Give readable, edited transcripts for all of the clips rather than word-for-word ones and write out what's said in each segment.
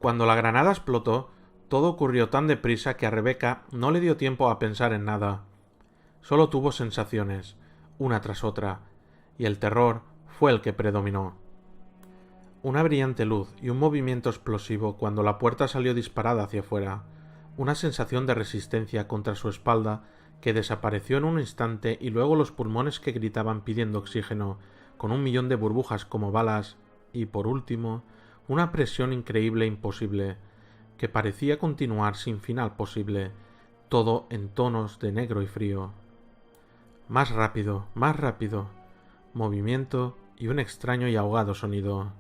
Cuando la granada explotó, todo ocurrió tan deprisa que a Rebeca no le dio tiempo a pensar en nada. Solo tuvo sensaciones, una tras otra, y el terror fue el que predominó. Una brillante luz y un movimiento explosivo cuando la puerta salió disparada hacia afuera, una sensación de resistencia contra su espalda que desapareció en un instante y luego los pulmones que gritaban pidiendo oxígeno, con 1 millón de burbujas como balas, y por último, una presión increíble e imposible, que parecía continuar sin final posible, todo en tonos de negro y frío. Más rápido, movimiento y un extraño y ahogado sonido.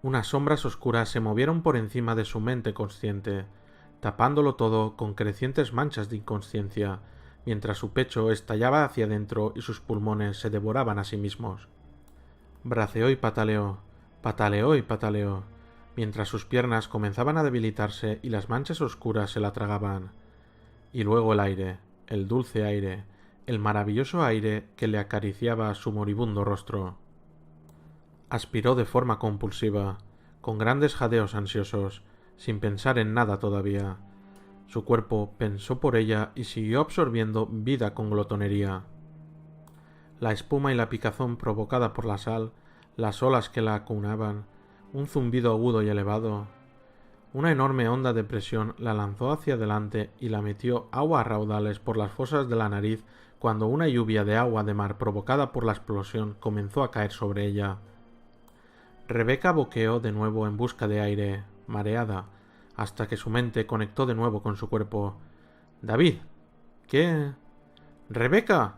Unas sombras oscuras se movieron por encima de su mente consciente, tapándolo todo con crecientes manchas de inconsciencia, mientras su pecho estallaba hacia adentro y sus pulmones se devoraban a sí mismos. Braceó y pataleó y pataleó, mientras sus piernas comenzaban a debilitarse y las manchas oscuras se la tragaban. Y luego el aire, el dulce aire, el maravilloso aire que le acariciaba su moribundo rostro. Aspiró de forma compulsiva, con grandes jadeos ansiosos, sin pensar en nada todavía. Su cuerpo pensó por ella y siguió absorbiendo vida con glotonería. La espuma y la picazón provocada por la sal, las olas que la acunaban, un zumbido agudo y elevado. Una enorme onda de presión la lanzó hacia adelante y la metió agua a raudales por las fosas de la nariz cuando una lluvia de agua de mar provocada por la explosión comenzó a caer sobre ella. Rebeca boqueó de nuevo en busca de aire, mareada, hasta que su mente conectó de nuevo con su cuerpo. «David. ¿Qué? ¡Rebeca!».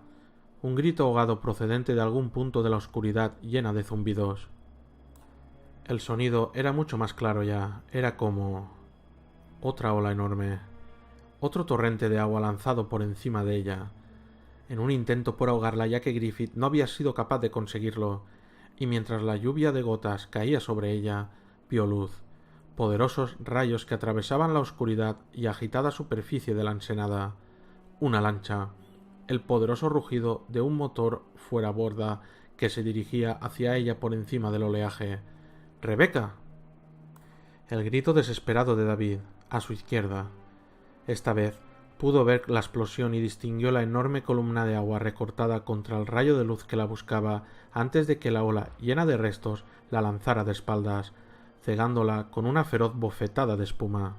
Un grito ahogado procedente de algún punto de la oscuridad llena de zumbidos. El sonido era mucho más claro ya, era como... otra ola enorme. Otro torrente de agua lanzado por encima de ella. En un intento por ahogarla ya que Griffith no había sido capaz de conseguirlo, y mientras la lluvia de gotas caía sobre ella, vio luz, poderosos rayos que atravesaban la oscuridad y agitada superficie de la ensenada. Una lancha, el poderoso rugido de un motor fuera borda que se dirigía hacia ella por encima del oleaje. «¡Rebeca!». El grito desesperado de David, a su izquierda. Esta vez pudo ver la explosión y distinguió la enorme columna de agua recortada contra el rayo de luz que la buscaba antes de que la ola, llena de restos, la lanzara de espaldas, cegándola con una feroz bofetada de espuma.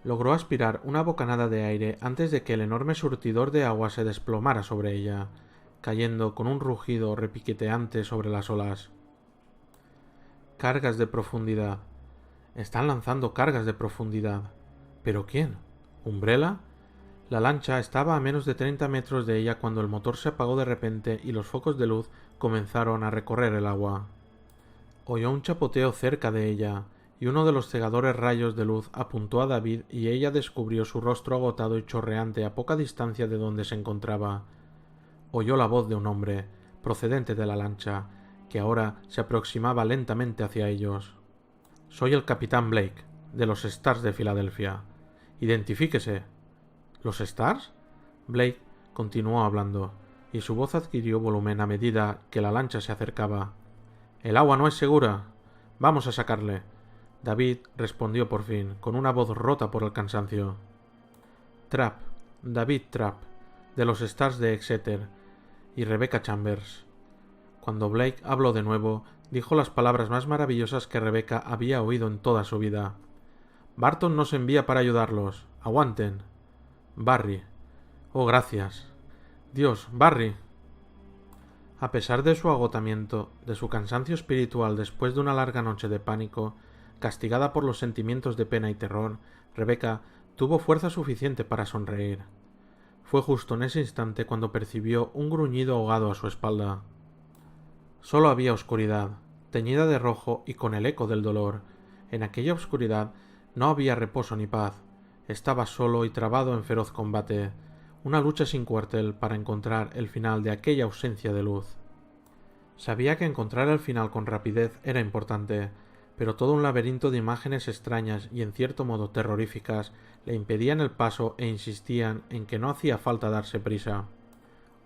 Logró aspirar una bocanada de aire antes de que el enorme surtidor de agua se desplomara sobre ella, cayendo con un rugido repiqueteante sobre las olas. Cargas de profundidad. Están lanzando cargas de profundidad. ¿Pero quién? ¿Umbrella? La lancha estaba a menos de 30 metros de ella cuando el motor se apagó de repente y los focos de luz comenzaron a recorrer el agua. Oyó un chapoteo cerca de ella, y uno de los cegadores rayos de luz apuntó a David y ella descubrió su rostro agotado y chorreante a poca distancia de donde se encontraba. Oyó la voz de un hombre, procedente de la lancha, que ahora se aproximaba lentamente hacia ellos. «Soy el capitán Blake, de los Stars de Filadelfia. Identifíquese». «¿Los Stars?». Blake continuó hablando, y su voz adquirió volumen a medida que la lancha se acercaba. «El agua no es segura. Vamos a sacarle». David respondió por fin, con una voz rota por el cansancio. «Trapp, David Trapp, de los Stars de Exeter, y Rebecca Chambers». Cuando Blake habló de nuevo, dijo las palabras más maravillosas que Rebecca había oído en toda su vida. «Barton nos envía para ayudarlos. Aguanten». «Barry». «Oh, gracias». «Dios, Barry». A pesar de su agotamiento, de su cansancio espiritual después de una larga noche de pánico, castigada por los sentimientos de pena y terror, Rebecca tuvo fuerza suficiente para sonreír. Fue justo en ese instante cuando percibió un gruñido ahogado a su espalda. Solo había oscuridad, teñida de rojo y con el eco del dolor. En aquella oscuridad no había reposo ni paz. Estaba solo y trabado en feroz combate, una lucha sin cuartel para encontrar el final de aquella ausencia de luz. Sabía que encontrar el final con rapidez era importante, pero todo un laberinto de imágenes extrañas y en cierto modo terroríficas le impedían el paso e insistían en que no hacía falta darse prisa.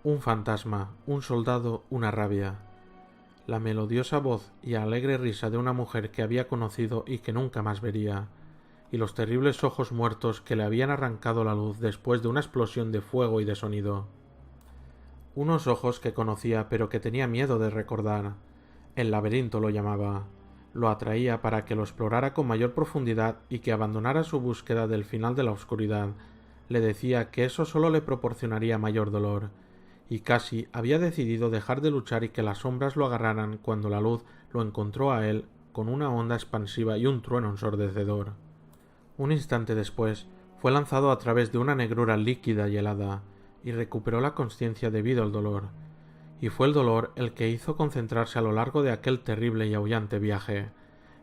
Un fantasma, un soldado, una rabia. la melodiosa voz y alegre risa de una mujer que había conocido y que nunca más vería, y los terribles ojos muertos que le habían arrancado la luz después de una explosión de fuego y de sonido. Unos ojos que conocía pero que tenía miedo de recordar. El laberinto lo llamaba. Lo atraía para que lo explorara con mayor profundidad y que abandonara su búsqueda del final de la oscuridad. Le decía que eso solo le proporcionaría mayor dolor, y casi había decidido dejar de luchar y que las sombras lo agarraran cuando la luz lo encontró a él con una onda expansiva y un trueno ensordecedor. Un instante después fue lanzado a través de una negrura líquida y helada, y recuperó la consciencia debido al dolor, y fue el dolor el que hizo concentrarse a lo largo de aquel terrible y aullante viaje,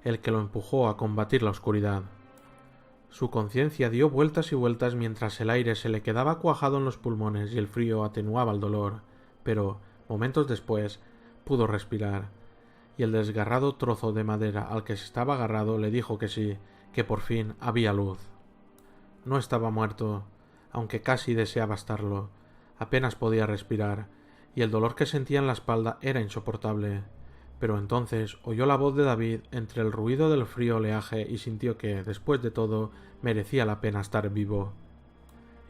el que lo empujó a combatir la oscuridad. Su conciencia dio vueltas y vueltas mientras el aire se le quedaba cuajado en los pulmones y el frío atenuaba el dolor, pero, momentos después, pudo respirar, y el desgarrado trozo de madera al que se estaba agarrado le dijo que sí, que por fin había luz. No estaba muerto, aunque casi deseaba estarlo. Apenas podía respirar, y el dolor que sentía en la espalda era insoportable. Pero entonces oyó la voz de David entre el ruido del frío oleaje y sintió que, después de todo, merecía la pena estar vivo.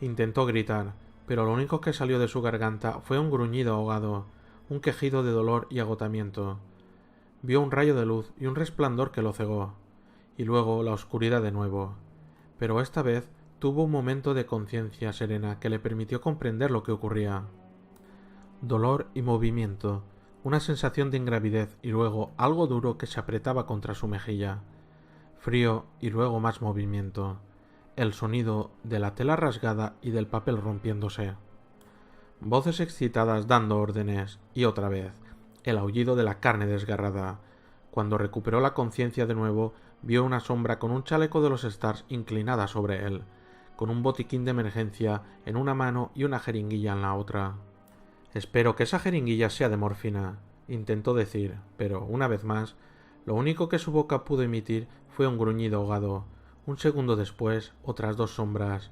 Intentó gritar, pero lo único que salió de su garganta fue un gruñido ahogado, un quejido de dolor y agotamiento. Vio un rayo de luz y un resplandor que lo cegó, y luego la oscuridad de nuevo. Pero esta vez tuvo un momento de conciencia serena que le permitió comprender lo que ocurría. Dolor y movimiento, una sensación de ingravidez y luego algo duro que se apretaba contra su mejilla. Frío y luego más movimiento. El sonido de la tela rasgada y del papel rompiéndose. Voces excitadas dando órdenes, y otra vez, el aullido de la carne desgarrada. Cuando recuperó la conciencia de nuevo, vio una sombra con un chaleco de los Stars inclinada sobre él, con un botiquín de emergencia en una mano y una jeringuilla en la otra. Espero que esa jeringuilla sea de morfina, intentó decir, pero, una vez más, lo único que su boca pudo emitir fue un gruñido ahogado. Un segundo después, otras dos sombras,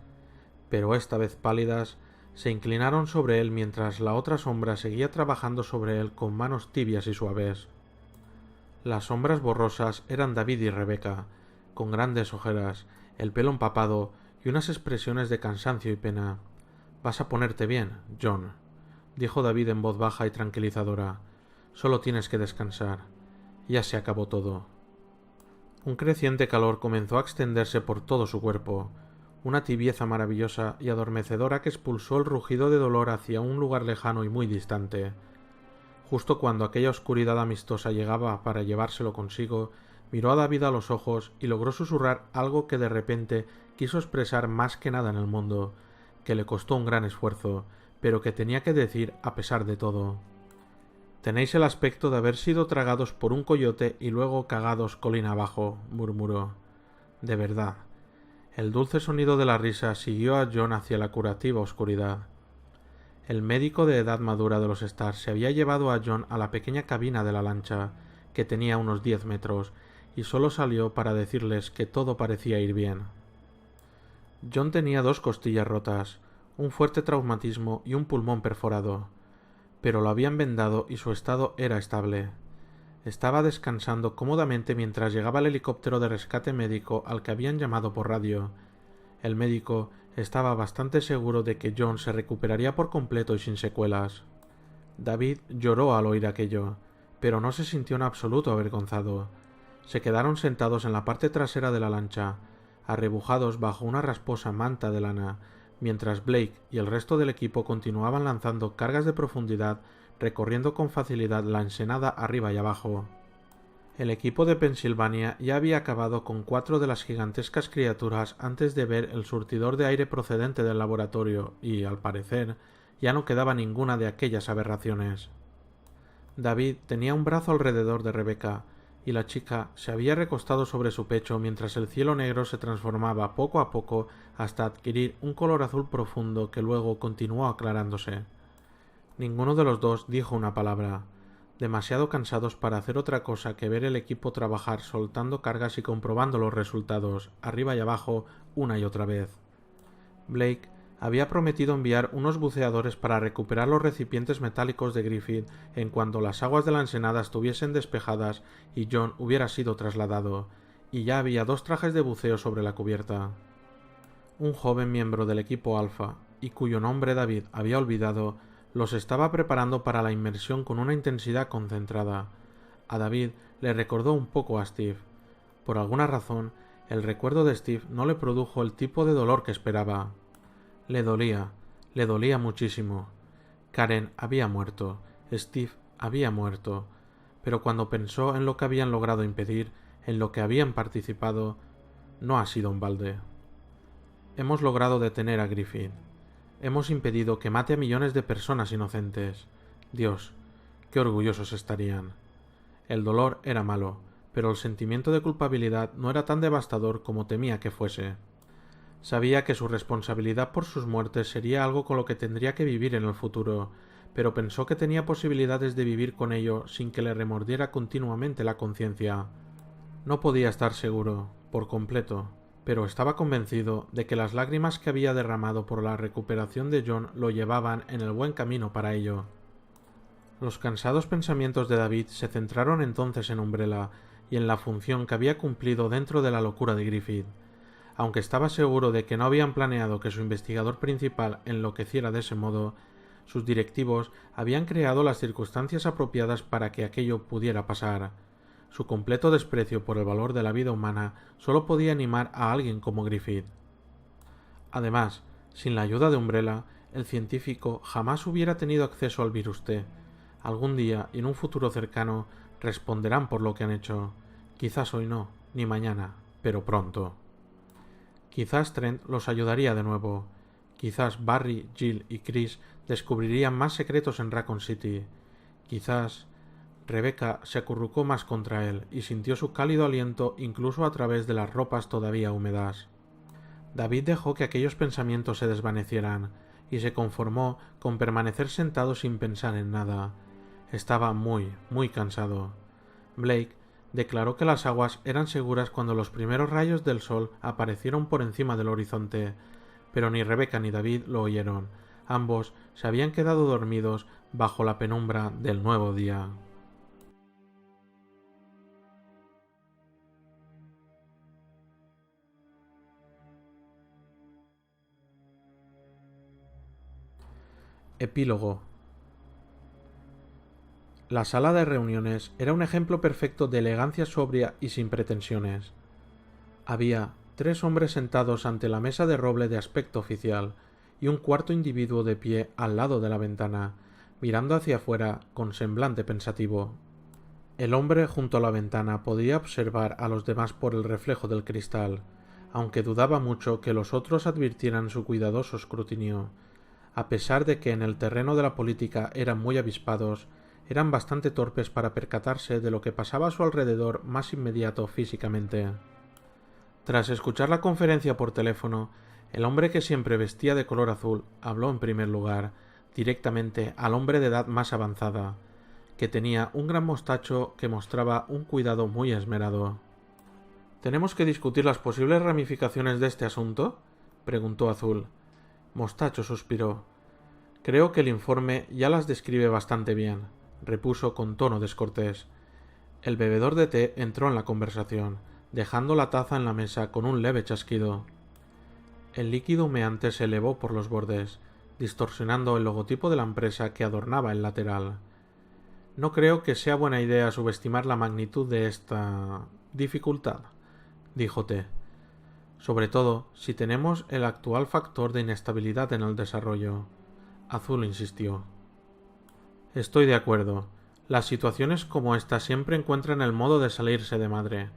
pero esta vez pálidas, se inclinaron sobre él mientras la otra sombra seguía trabajando sobre él con manos tibias y suaves. Las sombras borrosas eran David y Rebeca, con grandes ojeras, el pelo empapado y unas expresiones de cansancio y pena. «Vas a ponerte bien, John», dijo David en voz baja y tranquilizadora. «Solo tienes que descansar. Ya se acabó todo». Un creciente calor comenzó a extenderse por todo su cuerpo, una tibieza maravillosa y adormecedora que expulsó el rugido de dolor hacia un lugar lejano y muy distante. Justo cuando aquella oscuridad amistosa llegaba para llevárselo consigo, miró a David a los ojos y logró susurrar algo que de repente quiso expresar más que nada en el mundo, que le costó un gran esfuerzo, pero que tenía que decir a pesar de todo. «Tenéis el aspecto de haber sido tragados por un coyote y luego cagados colina abajo», murmuró. «De verdad». El dulce sonido de la risa siguió a John hacia la curativa oscuridad. El médico de edad madura de los Stars se había llevado a John a la pequeña cabina de la lancha, que tenía unos 10 metros, y solo salió para decirles que todo parecía ir bien. John tenía 2 costillas rotas, un fuerte traumatismo y un pulmón perforado, pero lo habían vendado y su estado era estable. Estaba descansando cómodamente mientras llegaba el helicóptero de rescate médico al que habían llamado por radio. El médico estaba bastante seguro de que John se recuperaría por completo y sin secuelas. David lloró al oír aquello, pero no se sintió en absoluto avergonzado. Se quedaron sentados en la parte trasera de la lancha, arrebujados bajo una rasposa manta de lana, mientras Blake y el resto del equipo continuaban lanzando cargas de profundidad, recorriendo con facilidad la ensenada arriba y abajo. El equipo de Pensilvania ya había acabado con 4 de las gigantescas criaturas antes de ver el surtidor de aire procedente del laboratorio y, al parecer, ya no quedaba ninguna de aquellas aberraciones. David tenía un brazo alrededor de Rebeca, y la chica se había recostado sobre su pecho mientras el cielo negro se transformaba poco a poco hasta adquirir un color azul profundo que luego continuó aclarándose. Ninguno de los dos dijo una palabra, demasiado cansados para hacer otra cosa que ver el equipo trabajar soltando cargas y comprobando los resultados, arriba y abajo, una y otra vez. Blake Había prometido enviar unos buceadores para recuperar los recipientes metálicos de Griffith en cuanto las aguas de la ensenada estuviesen despejadas y John hubiera sido trasladado, y ya había 2 trajes de buceo sobre la cubierta. Un joven miembro del equipo Alpha, y cuyo nombre David había olvidado, los estaba preparando para la inmersión con una intensidad concentrada. A David le recordó un poco a Steve. Por alguna razón, el recuerdo de Steve no le produjo el tipo de dolor que esperaba. Le dolía muchísimo. Karen había muerto, Steve había muerto, pero cuando pensó en lo que habían logrado impedir, en lo que habían participado, no ha sido un balde. Hemos logrado detener a Griffith. Hemos impedido que mate a millones de personas inocentes. Dios, qué orgullosos estarían. El dolor era malo, pero el sentimiento de culpabilidad no era tan devastador como temía que fuese. Sabía que su responsabilidad por sus muertes sería algo con lo que tendría que vivir en el futuro, pero pensó que tenía posibilidades de vivir con ello sin que le remordiera continuamente la conciencia. No podía estar seguro, por completo, pero estaba convencido de que las lágrimas que había derramado por la recuperación de John lo llevaban en el buen camino para ello. Los cansados pensamientos de David se centraron entonces en Umbrella y en la función que había cumplido dentro de la locura de Griffith. Aunque estaba seguro de que no habían planeado que su investigador principal enloqueciera de ese modo, sus directivos habían creado las circunstancias apropiadas para que aquello pudiera pasar. Su completo desprecio por el valor de la vida humana solo podía animar a alguien como Griffith. Además, sin la ayuda de Umbrella, el científico jamás hubiera tenido acceso al virus T. Algún día, y en un futuro cercano, responderán por lo que han hecho. Quizás hoy no, ni mañana, pero pronto. Quizás Trent los ayudaría de nuevo. Quizás Barry, Jill y Chris descubrirían más secretos en Raccoon City. Quizás... Rebecca se acurrucó más contra él y sintió su cálido aliento incluso a través de las ropas todavía húmedas. David dejó que aquellos pensamientos se desvanecieran y se conformó con permanecer sentado sin pensar en nada. Estaba muy cansado. Blake declaró que las aguas eran seguras cuando los primeros rayos del sol aparecieron por encima del horizonte, pero ni Rebecca ni David lo oyeron. Ambos se habían quedado dormidos bajo la penumbra del nuevo día. Epílogo. La sala de reuniones era un ejemplo perfecto de elegancia sobria y sin pretensiones. Había 3 hombres sentados ante la mesa de roble de aspecto oficial y un cuarto individuo de pie al lado de la ventana, mirando hacia afuera con semblante pensativo. El hombre junto a la ventana podía observar a los demás por el reflejo del cristal, aunque dudaba mucho que los otros advirtieran su cuidadoso escrutinio. A pesar de que en el terreno de la política eran muy avispados, eran bastante torpes para percatarse de lo que pasaba a su alrededor más inmediato físicamente. Tras escuchar la conferencia por teléfono, el hombre que siempre vestía de color azul habló en primer lugar, directamente al hombre de edad más avanzada, que tenía un gran mostacho que mostraba un cuidado muy esmerado. ¿Tenemos que discutir las posibles ramificaciones de este asunto?, preguntó Azul. Mostacho suspiró. Creo que el informe ya las describe bastante bien, repuso con tono descortés. El bebedor de té entró en la conversación, dejando la taza en la mesa con un leve chasquido. El líquido humeante se elevó por los bordes, distorsionando el logotipo de la empresa que adornaba el lateral. No creo que sea buena idea subestimar la magnitud de esta dificultad, dijo T. Sobre todo si tenemos el actual factor de inestabilidad en el desarrollo. Azul insistió. Estoy de acuerdo. Las situaciones como esta siempre encuentran el modo de salirse de madre.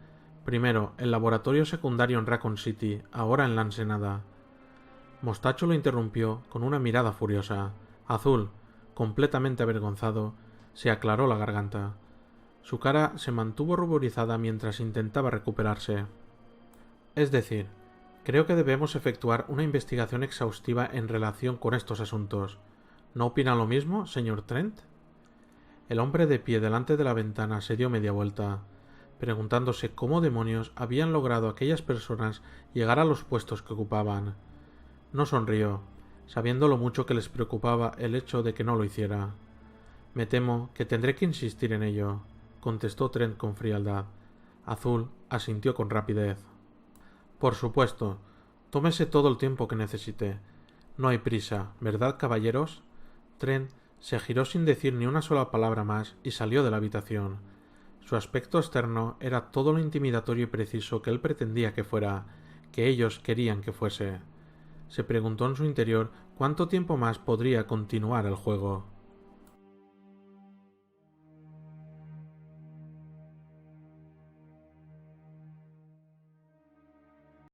Primero, el laboratorio secundario en Raccoon City, ahora en la ensenada. Mostacho lo interrumpió con una mirada furiosa. Azul, completamente avergonzado, se aclaró la garganta. Su cara se mantuvo ruborizada mientras intentaba recuperarse. Es decir, creo que debemos efectuar una investigación exhaustiva en relación con estos asuntos. ¿No opina lo mismo, señor Trent? El hombre de pie delante de la ventana se dio media vuelta, preguntándose cómo demonios habían logrado aquellas personas llegar a los puestos que ocupaban. No sonrió. sabiendo lo mucho que les preocupaba el hecho de que no lo hiciera. Me temo que tendré que insistir en ello, contestó Trent con frialdad. Azul asintió con rapidez. Por supuesto. Tómese todo el tiempo que necesite. No hay prisa, ¿verdad, caballeros? Trent se giró sin decir ni una sola palabra más y salió de la habitación. Su aspecto externo era todo lo intimidatorio y preciso que él pretendía que fuera, que ellos querían que fuese. Se preguntó en su interior cuánto tiempo más podría continuar el juego.